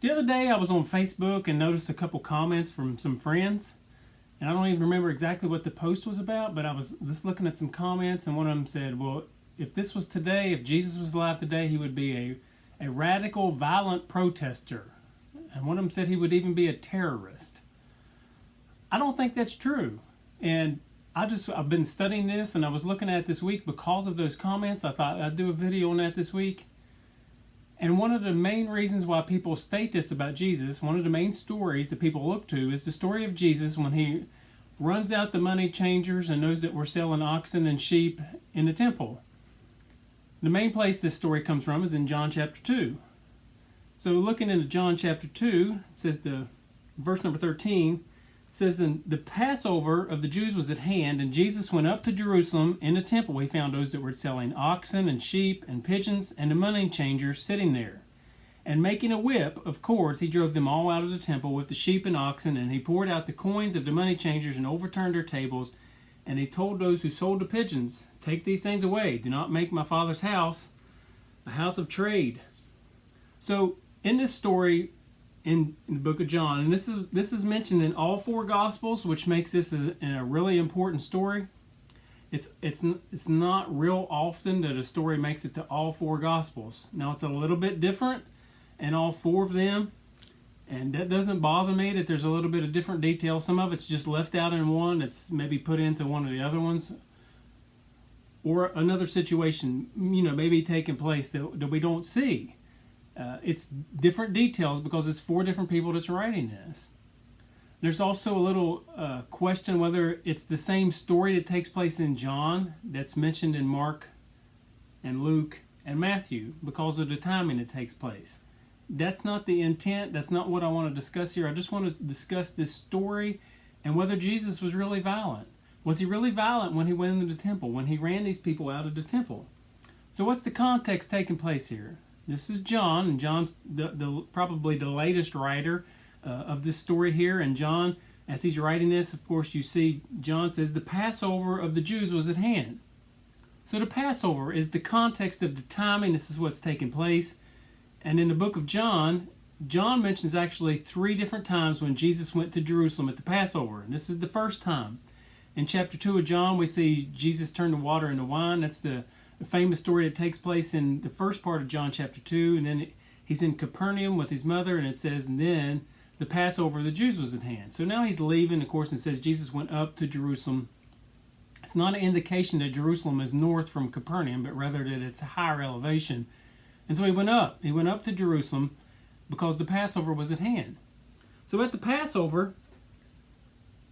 The other day I was on Facebook and noticed a couple comments from some friends. And I don't even remember exactly what the post was about, but I was just looking at some comments, and one of them said, well, if this was today, if Jesus was alive today, he would be a radical, violent protester. And one of them said he would even be a terrorist. I don't think that's true. And I've been studying this, and I was looking at it this week because of those comments. I thought I'd do a video on that this week. And one of the main reasons why people state this about Jesus, one of the main stories that people look to, is the story of Jesus when he runs out the money changers and knows that we're selling oxen and sheep in the temple. The main place this story comes from is in John chapter 2. So looking into John chapter 2, it says verse number 13, says, "And the Passover of the Jews was at hand, and Jesus went up to Jerusalem. In the temple he found those that were selling oxen and sheep and pigeons, and the money changers sitting there. And making a whip of cords, he drove them all out of the temple with the sheep and oxen, and he poured out the coins of the money changers and overturned their tables. And he told those who sold the pigeons, 'Take these things away. Do not make my Father's house a house of trade.'" So in this story, in the book of John, and this is mentioned in all four Gospels, which makes this a really important story. It's not real often that a story makes it to all four Gospels. Now it's a little bit different in all four of them, and that doesn't bother me that there's a little bit of different detail. Some of it's just left out in one that's maybe put into one of the other ones, or another situation, maybe taking place that we don't see. It's different details because it's four different people that's writing this. There's also a little question whether it's the same story that takes place in John that's mentioned in Mark and Luke and Matthew because of the timing that takes place. That's not the intent. That's not what I want to discuss here. I just want to discuss this story and whether Jesus was really violent. Was he really violent when he went into the temple, when he ran these people out of the temple? So what's the context taking place here? This is John, and John's probably the latest writer of this story here. And John, as he's writing this, of course, you see John says the Passover of the Jews was at hand. So the Passover is the context of the timing. This is what's taking place. And in the book of John, John mentions actually three different times when Jesus went to Jerusalem at the Passover. And this is the first time. In chapter 2 of John, we see Jesus turn the water into wine. That's the famous story that takes place in the first part of John chapter 2, and then he's in Capernaum with his mother, and it says, and then the Passover of the Jews was at hand. So now he's leaving, of course, and it says Jesus went up to Jerusalem. It's not an indication that Jerusalem is north from Capernaum, but rather that it's a higher elevation. And so he went up to Jerusalem because the Passover was at hand. So at the Passover,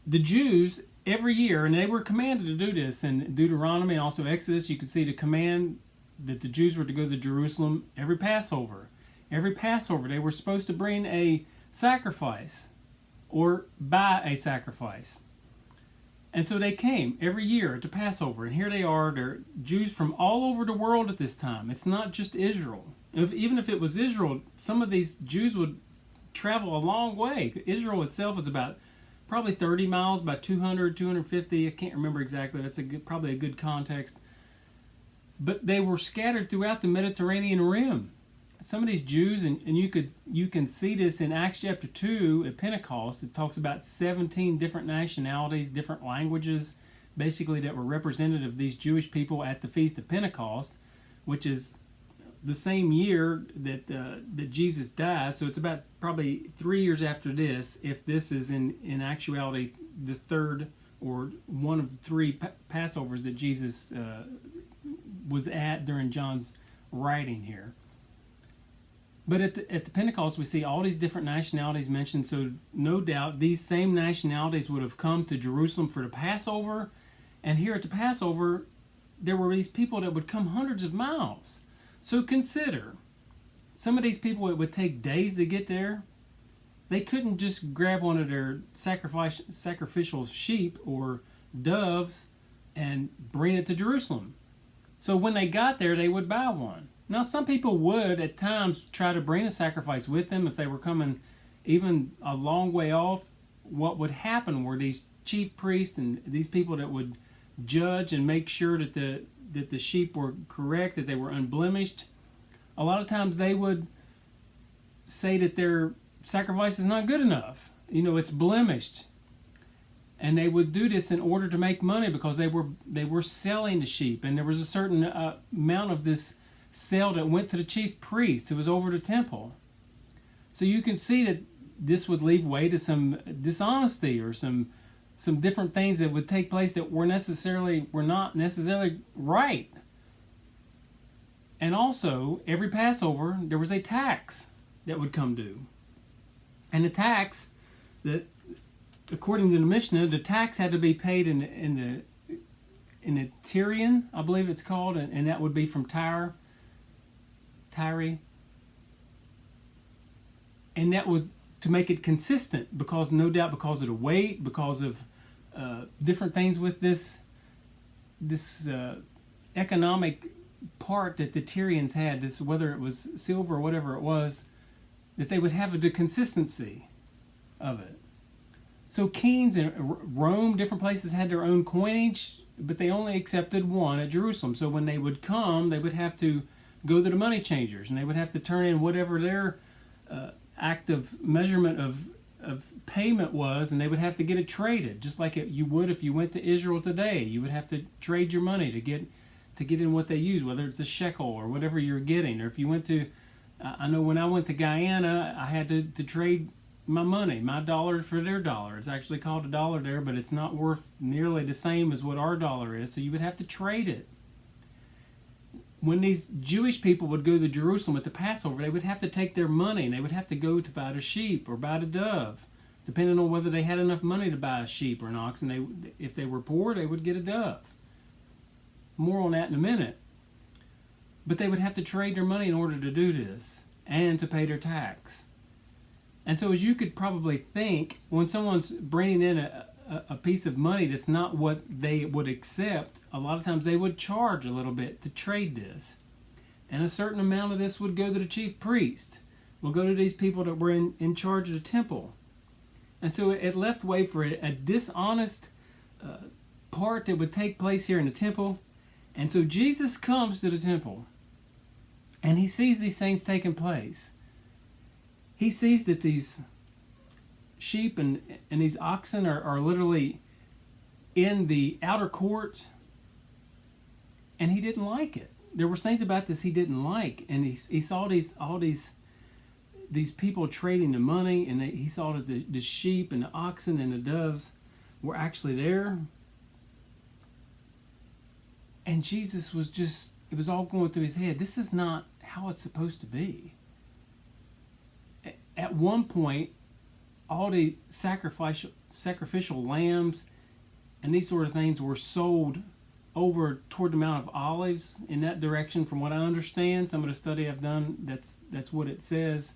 the Jews every year, and they were commanded to do this in Deuteronomy and also Exodus, you could see the command that the Jews were to go to Jerusalem every Passover. Every Passover, they were supposed to bring a sacrifice or buy a sacrifice. And so they came every year to Passover, and here they are. They're Jews from all over the world at this time. It's not just Israel. Even if it was Israel, some of these Jews would travel a long way. Israel itself is about probably 30 miles, about 200, 250. I can't remember exactly. That's probably a good context. But they were scattered throughout the Mediterranean rim. Some of these Jews, and you can see this in Acts chapter 2 at Pentecost. It talks about 17 different nationalities, different languages, basically that were representative of these Jewish people at the Feast of Pentecost, which is the same year that Jesus died. So it's about probably 3 years after this, if this is in actuality the third or one of the three Passovers that Jesus was at during John's writing here. But at the Pentecost, we see all these different nationalities mentioned. So no doubt these same nationalities would have come to Jerusalem for the Passover. And here at the Passover, there were these people that would come hundreds of miles. So consider, some of these people, it would take days to get there. They couldn't just grab one of their sacrificial sheep or doves and bring it to Jerusalem. So when they got there, they would buy one. Now, some people would at times try to bring a sacrifice with them if they were coming even a long way off. What would happen were these chief priests and these people that would judge and make sure that the sheep were correct, that they were unblemished. A lot of times they would say that their sacrifice is not good enough. It's blemished. And they would do this in order to make money because they were selling the sheep, and there was a certain amount of this sale that went to the chief priest who was over the temple. So you can see that this would leave way to some dishonesty or some different things that would take place that were not necessarily right. And also, every Passover there was a tax that would come due, and the tax that, according to the Mishnah, the tax had to be paid in the Tyrian, I believe it's called, and that would be from Tyre. And that was to make it consistent, because no doubt because of the weight, because of different things with this economic part that the Tyrians had, this, whether it was silver or whatever it was, that they would have the consistency of it. So kings in Rome, different places had their own coinage, but they only accepted one at Jerusalem. So when they would come, they would have to go to the money changers, and they would have to turn in whatever their act of measurement of payment was, and they would have to get it traded, just like you would if you went to Israel today. You would have to trade your money to get in what they use, whether it's a shekel or whatever you're getting. Or if you went to, I know when I went to Guyana, I had to trade my money, my dollar for their dollar. It's actually called a dollar there, but it's not worth nearly the same as what our dollar is, so you would have to trade it. When these Jewish people would go to Jerusalem at the Passover, they would have to take their money, and they would have to go to buy the sheep or buy the dove, depending on whether they had enough money to buy a sheep or an ox. And if they were poor, they would get a dove. More on that in a minute. But they would have to trade their money in order to do this and to pay their tax. And so, as you could probably think, when someone's bringing in a piece of money that's not what they would accept, a lot of times they would charge a little bit to trade this. And a certain amount of this would go to the chief priest, will go to these people that were in charge of the temple. And so it left way for a dishonest part that would take place here in the temple. And so Jesus comes to the temple, and he sees these things taking place. He sees that these sheep and these oxen are literally in the outer courts, and he didn't like it. There were things about this he didn't like, and he saw all these people trading the money, and he saw that the sheep and the oxen and the doves were actually there. And Jesus was it was all going through his head. This is not how it's supposed to be. At one point, all the sacrificial lambs and these sort of things were sold over toward the Mount of Olives, in that direction, from what I understand. Some of the study I've done, that's what it says.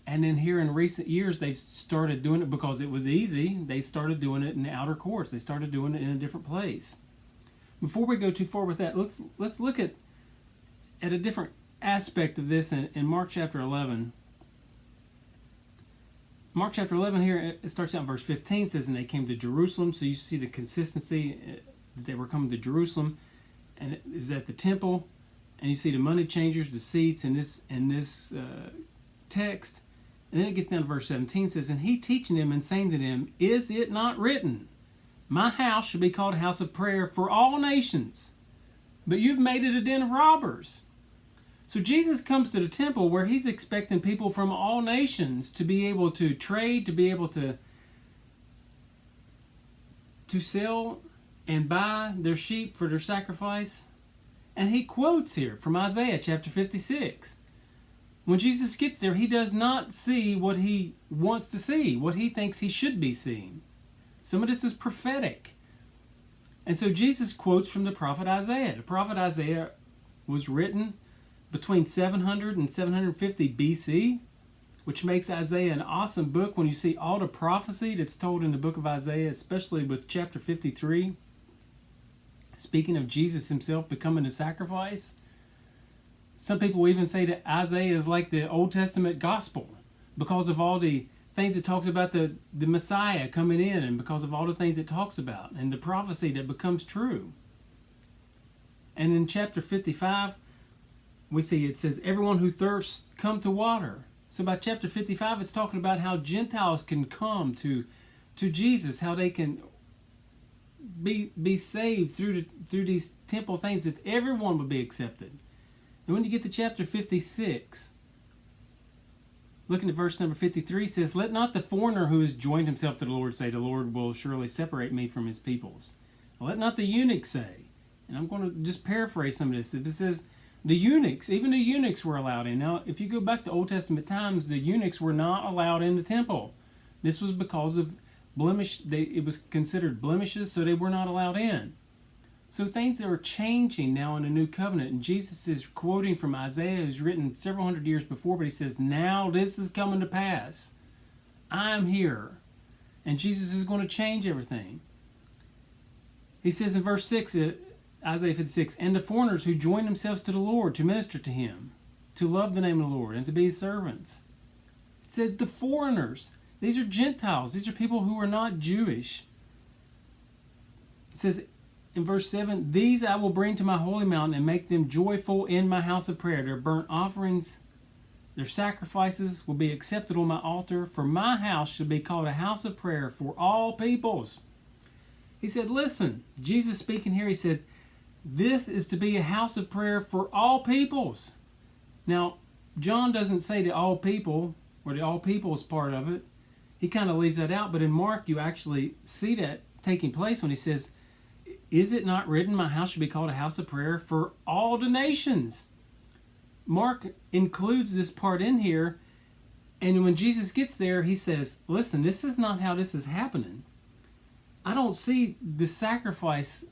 And then here in recent years, they've started doing it because it was easy. They started doing it in the outer courts. They started doing it in a different place. Before we go too far with that, let's look at a different aspect of this in Mark chapter 11. Mark chapter 11 here, it starts out in verse 15, says, and they came to Jerusalem. So you see the consistency that they were coming to Jerusalem, and it was at the temple, and you see the money changers, the seats in this text. And then it gets down to verse 17, says, and he teaching them and saying to them, is it not written, my house shall be called a house of prayer for all nations, but you've made it a den of robbers. So Jesus comes to the temple where he's expecting people from all nations to be able to trade, to be able to sell and buy their sheep for their sacrifice. And he quotes here from Isaiah chapter 56. When Jesus gets there, he does not see what he wants to see, what he thinks he should be seeing. Some of this is prophetic. And so Jesus quotes from the prophet Isaiah. The prophet Isaiah was written between 700 and 750 BC, which makes Isaiah an awesome book when you see all the prophecy that's told in the book of Isaiah, especially with chapter 53, speaking of Jesus himself becoming a sacrifice. Some people even say that Isaiah is like the Old Testament gospel because of all the things it talks about the Messiah coming in, and because of all the things it talks about and the prophecy that becomes true. And in chapter 55, we see it says, everyone who thirsts, come to water. So by chapter 55, it's talking about how Gentiles can come to Jesus, how they can be saved through these temple things, that everyone would be accepted. And when you get to chapter 56, looking at verse number 53, says, "Let not the foreigner who has joined himself to the Lord say, the Lord will surely separate me from his peoples. Let not the eunuch say," and I'm going to just paraphrase some of this. It says, the eunuchs, even the eunuchs were allowed in. Now, if you go back to Old Testament times, the eunuchs were not allowed in the temple. This was because of blemish. It was considered blemishes, so they were not allowed in. So things that are changing now in the new covenant. And Jesus is quoting from Isaiah, who's written several hundred years before, but he says, now this is coming to pass. I'm here. And Jesus is going to change everything. He says in verse 6, Isaiah 56, "And the foreigners who join themselves to the Lord to minister to him, to love the name of the Lord, and to be his servants." It says the foreigners. These are Gentiles. These are people who are not Jewish. It says in verse 7, "These I will bring to my holy mountain and make them joyful in my house of prayer. Their burnt offerings, their sacrifices will be accepted on my altar. For my house shall be called a house of prayer for all peoples." He said, listen, Jesus speaking here, he said, this is to be a house of prayer for all peoples. Now, John doesn't say to all people, or the all peoples part of it. He kind of leaves that out. But in Mark, you actually see that taking place when he says, "Is it not written, my house should be called a house of prayer for all the nations?" Mark includes this part in here. And when Jesus gets there, he says, listen, this is not how this is happening. I don't see the sacrifice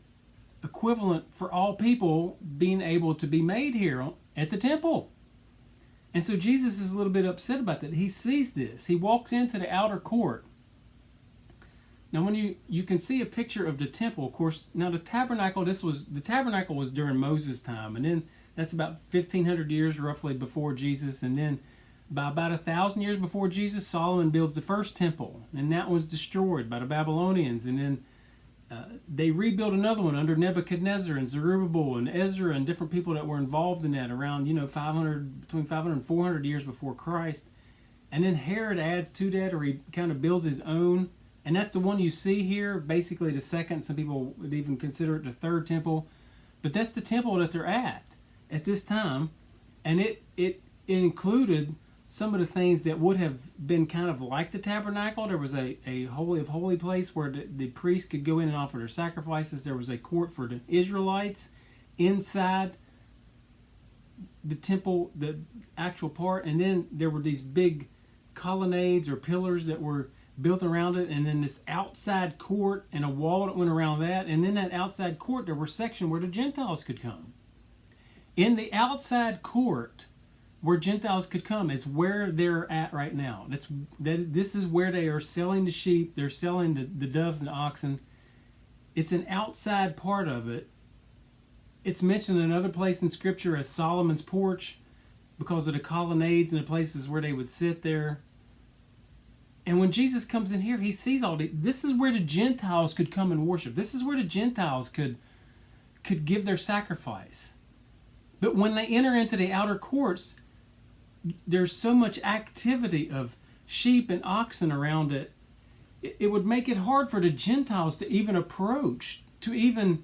equivalent for all people being able to be made here at the temple. And so Jesus is a little bit upset about that. He sees this. He walks into the outer court. Now, when you can see a picture of the temple, of course, now the tabernacle was during Moses' time, and then that's about 1,500 years roughly before Jesus, and then by about 1,000 years before Jesus, Solomon builds the first temple, and that was destroyed by the Babylonians, and then they rebuilt another one under Nebuchadnezzar and Zerubbabel and Ezra and different people that were involved in that around, between 500 and 400 years before Christ. And then Herod adds to that, or he kind of builds his own, and that's the one you see here, basically the second. Some people would even consider it the third temple, but that's the temple that they're at this time, and it included some of the things that would have been kind of like the tabernacle. There was a holy of holy place where the priests could go in and offer their sacrifices. There was a court for the Israelites inside the temple, the actual part. And then there were these big colonnades or pillars that were built around it. And then this outside court and a wall that went around that. And then that outside court, there were sections where the Gentiles could come. In the outside court, where Gentiles could come, is where they're at right now. This is where they are selling the sheep. They're selling the doves and the oxen. It's an outside part of it. It's mentioned in another place in Scripture as Solomon's porch because of the colonnades and the places where they would sit there. And when Jesus comes in here, he sees all this is where the Gentiles could come and worship. This is where the Gentiles could give their sacrifice. But when they enter into the outer courts, there's so much activity of sheep and oxen around it. It would make it hard for the Gentiles to even approach, to even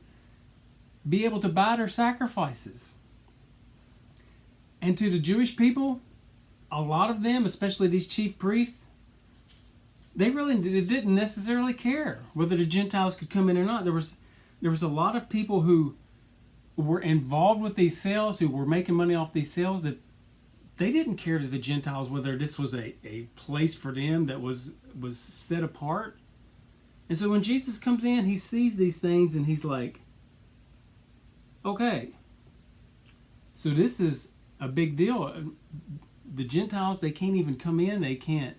be able to buy their sacrifices. And to the Jewish people, a lot of them, especially these chief priests, they didn't necessarily care whether the Gentiles could come in or not. There was a lot of people who were involved with these sales, who were making money off these sales, that they didn't care to the Gentiles whether this was a place for them that was set apart. And so when Jesus comes in, he sees these things and he's like, okay, so this is a big deal. The Gentiles, they can't even come in. They can't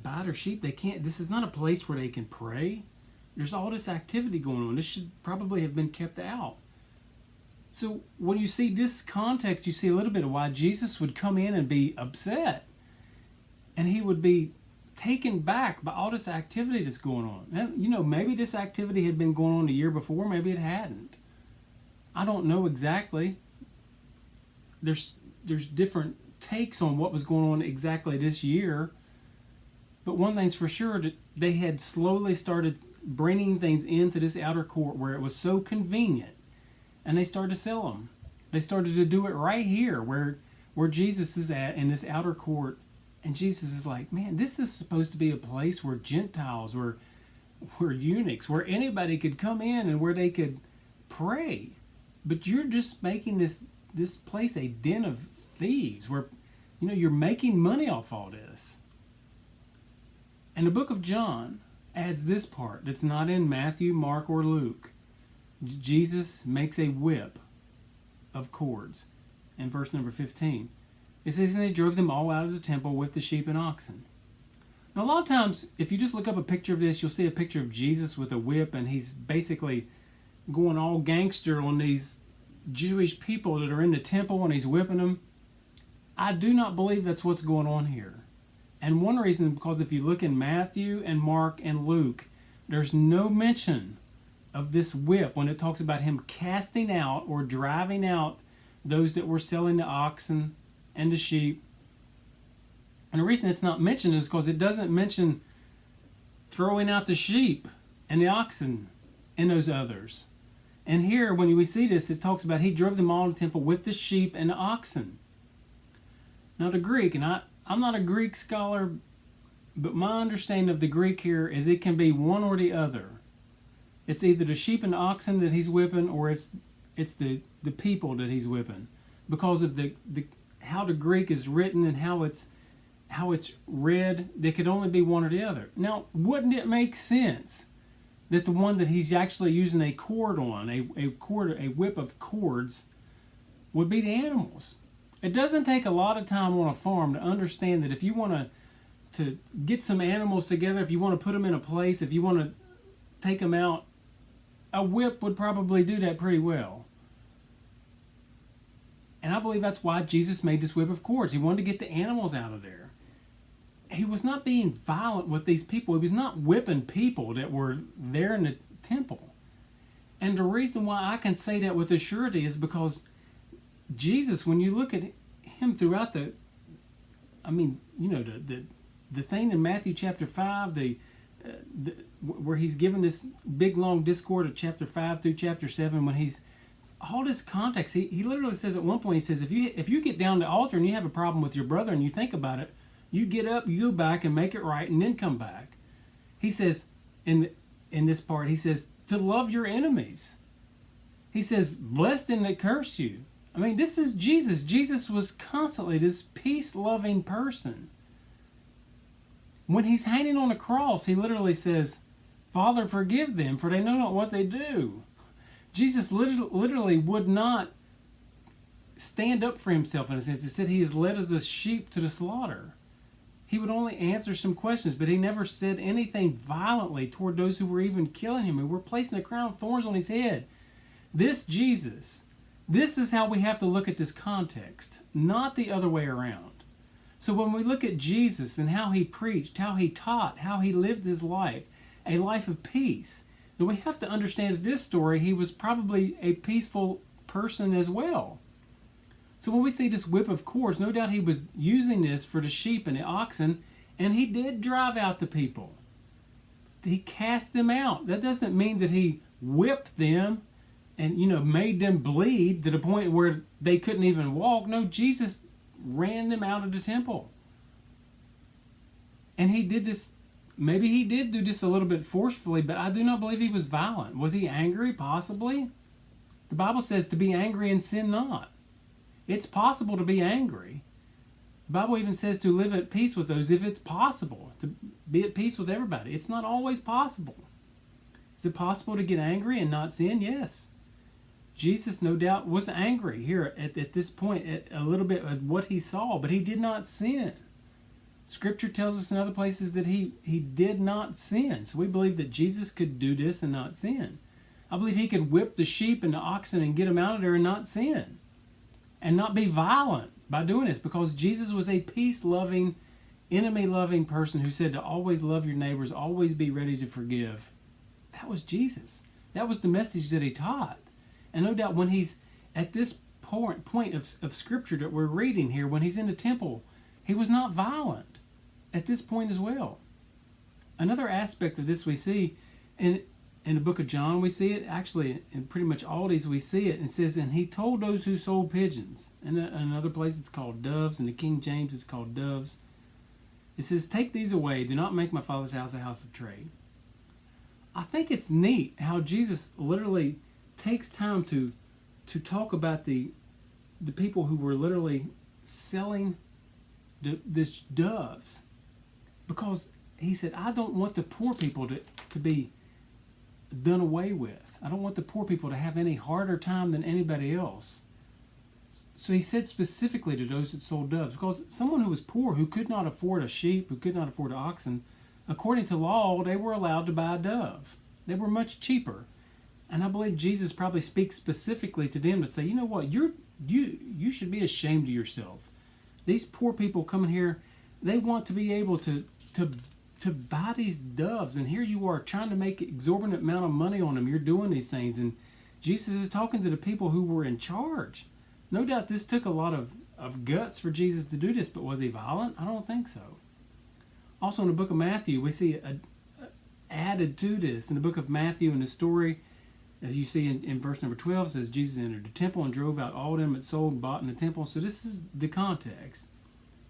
buy their sheep. This is not a place where they can pray. There's all this activity going on. This should probably have been kept out. So when you see this context, you see a little bit of why Jesus would come in and be upset. And he would be taken back by all this activity that's going on. And, maybe this activity had been going on the year before. Maybe it hadn't. I don't know exactly. There's there's different takes on what was going on exactly this year. But one thing's for sure, they had slowly started bringing things into this outer court where it was so convenient, and they started to sell them. They started to do it right here where Jesus is at in this outer court, and Jesus is like, man, this is supposed to be a place where Gentiles, where eunuchs, where anybody could come in and where they could pray. But you're just making this place a den of thieves where, you're making money off all this. And the book of John adds this part that's not in Matthew, Mark, or Luke. Jesus makes a whip of cords in verse number 15. It says, and they drove them all out of the temple with the sheep and oxen. Now, a lot of times, if you just look up a picture of this, you'll see a picture of Jesus with a whip, and he's basically going all gangster on these Jewish people that are in the temple, and he's whipping them. I do not believe that's what's going on here. And one reason is because if you look in Matthew and Mark and Luke, there's no mention of this whip when it talks about him casting out or driving out those that were selling the oxen and the sheep. And the reason it's not mentioned is because it doesn't mention throwing out the sheep and the oxen and those others. And here, when we see this, it talks about he drove them all to the temple with the sheep and the oxen. Now the Greek, and I'm not a Greek scholar, but my understanding of the Greek here is it can be one or the other. It's either the sheep and the oxen that he's whipping, or it's the people that he's whipping, because of the how the Greek is written and how it's read. There could only be one or the other. Now, wouldn't it make sense that the one that he's actually using a cord on, a whip of cords, would be the animals? It doesn't take a lot of time on a farm to understand that if you want to get some animals together, if you want to put them in a place, if you want to take them out, a whip would probably do that pretty well. And I believe that's why Jesus made this whip of cords. He wanted to get the animals out of there. He was not being violent with these people. He was not whipping people that were there in the temple. And the reason why I can say that with surety is because Jesus, when you look at him throughout the thing in Matthew chapter 5, where he's given this big long discourse of chapter 5 through chapter 7, when he's all this context, he literally says at one point, he says, if you get down to the altar and you have a problem with your brother and you think about it, you get up, you go back and make it right, and then come back. He says in this part, he says to love your enemies. He says, bless them that curse you. I mean, this is Jesus. Jesus was constantly this peace-loving person. When he's hanging on a cross, he literally says, Father, forgive them, for they know not what they do. Jesus literally would not stand up for himself in a sense. He said he is led as a sheep to the slaughter. He would only answer some questions, but he never said anything violently toward those who were even killing him, who were placing a crown of thorns on his head. This Jesus, this is how we have to look at this context, not the other way around. So when we look at Jesus and how he preached, how he taught, how he lived his life, a life of peace, then we have to understand that this story, he was probably a peaceful person as well. So when we see this whip of cords, no doubt he was using this for the sheep and the oxen, and he did drive out the people. He cast them out. That doesn't mean that he whipped them and, made them bleed to the point where they couldn't even walk. No, Jesus ran them out of the temple. And he did this, maybe he did do this a little bit forcefully, but I do not believe he was violent. Was he angry? Possibly. The Bible says to be angry and sin not. It's possible to be angry. The Bible even says to live at peace with those if it's possible, to be at peace with everybody. It's not always possible. Is it possible to get angry and not sin? Yes. Jesus, no doubt, was angry here at this point, at a little bit of what he saw, but he did not sin. Scripture tells us in other places that he did not sin. So we believe that Jesus could do this and not sin. I believe he could whip the sheep and the oxen and get them out of there and not sin. And not be violent by doing this, because Jesus was a peace-loving, enemy-loving person who said to always love your neighbors, always be ready to forgive. That was Jesus. That was the message that he taught. And no doubt when he's at this point of Scripture that we're reading here. When he's in the temple, he was not violent at this point as well. Another aspect of this we see in the book of John, we see it actually in pretty much all these. We see it, and it says, and he told those who sold pigeons. And in another place it's called doves, and the King James is called doves. It says, take these away, do not make my Father's house a house of trade. I think it's neat how Jesus literally takes time to talk about the people who were literally selling this doves, because he said, I don't want the poor people to be done away with. I don't want the poor people to have any harder time than anybody else. So he said specifically to those that sold doves, because someone who was poor, who could not afford a sheep, who could not afford an oxen, according to law, they were allowed to buy a dove. They were much cheaper. And I believe Jesus probably speaks specifically to them to say, you know what, you should be ashamed of yourself. These poor people coming here, they want to be able to buy these doves, and here you are trying to make an exorbitant amount of money on them. You're doing these things, and Jesus is talking to the people who were in charge. No doubt this took a lot of guts for Jesus to do this, but was he violent? I don't think so. Also in the book of Matthew, we see added to this. In the book of Matthew, in the story, as you see in verse number 12, it says, Jesus entered the temple and drove out all them that sold and bought in the temple. So this is the context.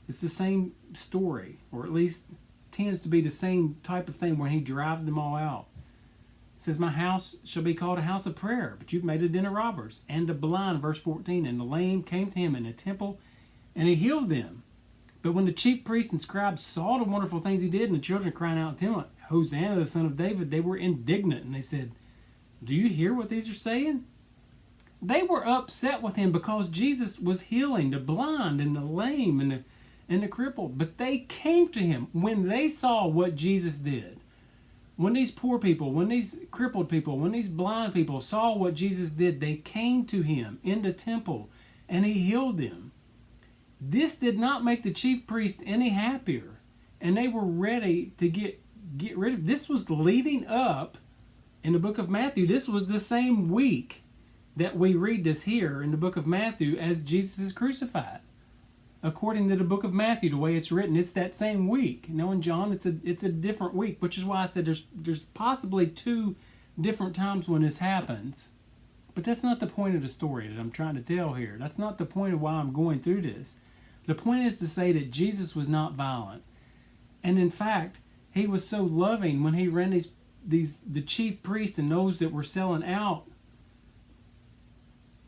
It's the same story, or at least tends to be the same type of thing when he drives them all out. It says, my house shall be called a house of prayer, but you've made it a den of robbers. And the blind, verse 14, and the lame came to him in the temple, and he healed them. But when the chief priests and scribes saw the wonderful things he did, and the children crying out to him, Hosanna, the son of David, they were indignant, and they said, do you hear what these are saying? They were upset with him because Jesus was healing the blind and the lame and the crippled. But they came to him when they saw what Jesus did. When these poor people, when these crippled people, when these blind people saw what Jesus did, they came to him in the temple and he healed them. This did not make the chief priest any happier, and they were ready to get rid of. This was leading up in the book of Matthew. This was the same week that we read this here in the book of Matthew as Jesus is crucified. According to the book of Matthew, the way it's written, it's that same week. Now in John, it's a different week, which is why I said there's possibly two different times when this happens. But that's not the point of the story that I'm trying to tell here. That's not the point of why I'm going through this. The point is to say that Jesus was not violent. And in fact, he was so loving when he ran the chief priests and those that were selling out,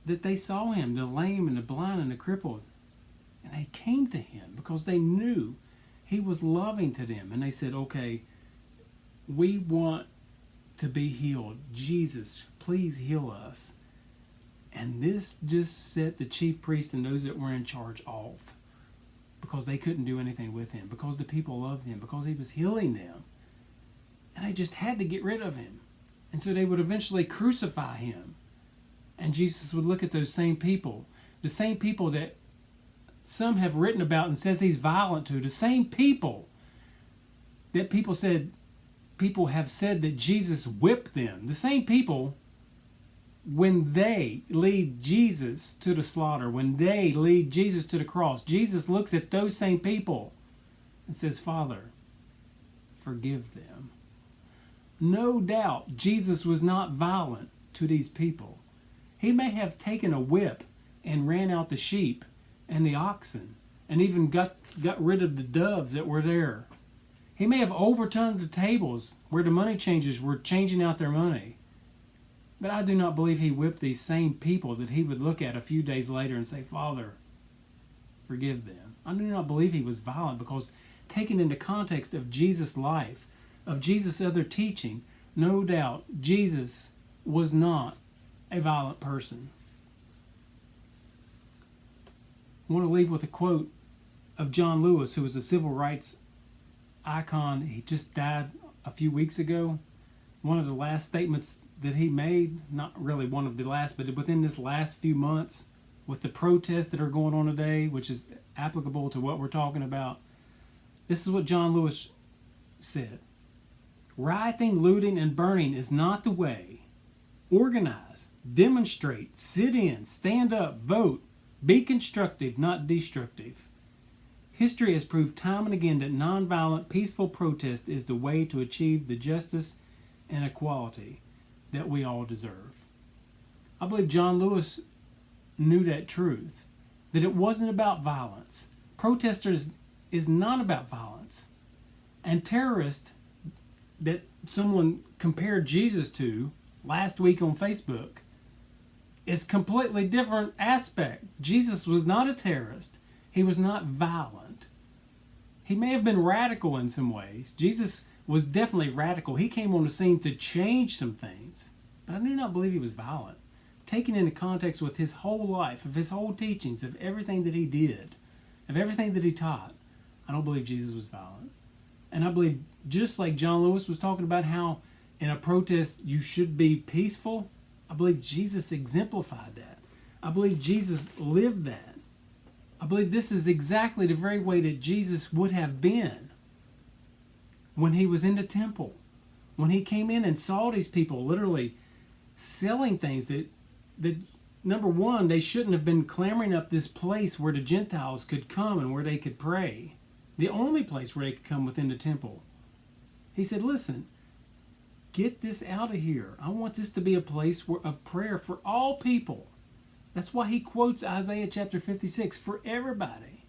that they saw him, the lame and the blind and the crippled. And they came to him because they knew he was loving to them. And they said, okay, we want to be healed. Jesus, please heal us. And this just set the chief priests and those that were in charge off, because they couldn't do anything with him, because the people loved him, because he was healing them. And they just had to get rid of him. And so they would eventually crucify him. And Jesus would look at those same people, the same people that some have written about and says he's violent to, the same people that people have said that Jesus whipped them, the same people, when they lead Jesus to the slaughter, when they lead Jesus to the cross, Jesus looks at those same people and says, Father, forgive them. No doubt Jesus was not violent to these people. He may have taken a whip and ran out the sheep and the oxen and even got rid of the doves that were there. He may have overturned the tables where the money changers were changing out their money. But I do not believe he whipped these same people that he would look at a few days later and say, Father, forgive them. I do not believe he was violent, because taken into context of Jesus' life, of Jesus' other teaching, no doubt Jesus was not a violent person. I want to leave with a quote of John Lewis, who was a civil rights icon. He just died a few weeks ago. One of the last statements that he made, not really one of the last, but within this last few months, with the protests that are going on today, which is applicable to what we're talking about, this is what John Lewis said. Rioting, looting, and burning is not the way. Organize, demonstrate, sit in, stand up, vote, be constructive, not destructive. History has proved time and again that nonviolent, peaceful protest is the way to achieve the justice and equality that we all deserve. I believe John Lewis knew that truth, that it wasn't about violence. Protesters is not about violence. And terrorist that someone compared Jesus to last week on Facebook is completely different aspect. Jesus was not a terrorist. He was not violent. He may have been radical in some ways. Jesus was definitely radical. He came on the scene to change some things. But I do not believe he was violent. Taken into context with his whole life, of his whole teachings, of everything that he did, of everything that he taught, I don't believe Jesus was violent. And I believe, just like John Lewis was talking about how in a protest you should be peaceful, I believe Jesus exemplified that. I believe Jesus lived that. I believe this is exactly the very way that Jesus would have been when he was in the temple. When he came in and saw these people literally selling things that number one, they shouldn't have been clamoring up this place where the Gentiles could come and where they could pray. The only place where they could come within the temple. He said, listen, get this out of here. I want this to be a place of prayer for all people. That's why he quotes Isaiah chapter 56, for everybody.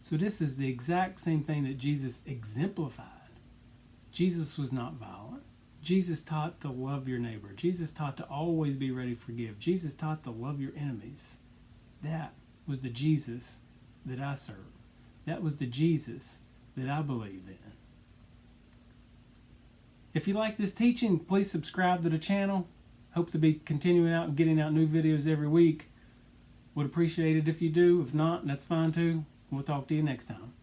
So this is the exact same thing that Jesus exemplified. Jesus was not violent. Jesus taught to love your neighbor. Jesus taught to always be ready to forgive. Jesus taught to love your enemies. That was the Jesus that I serve. That was the Jesus that I believe in. If you like this teaching, please subscribe to the channel. Hope to be continuing out and getting out new videos every week. Would appreciate it if you do. If not, that's fine too. We'll talk to you next time.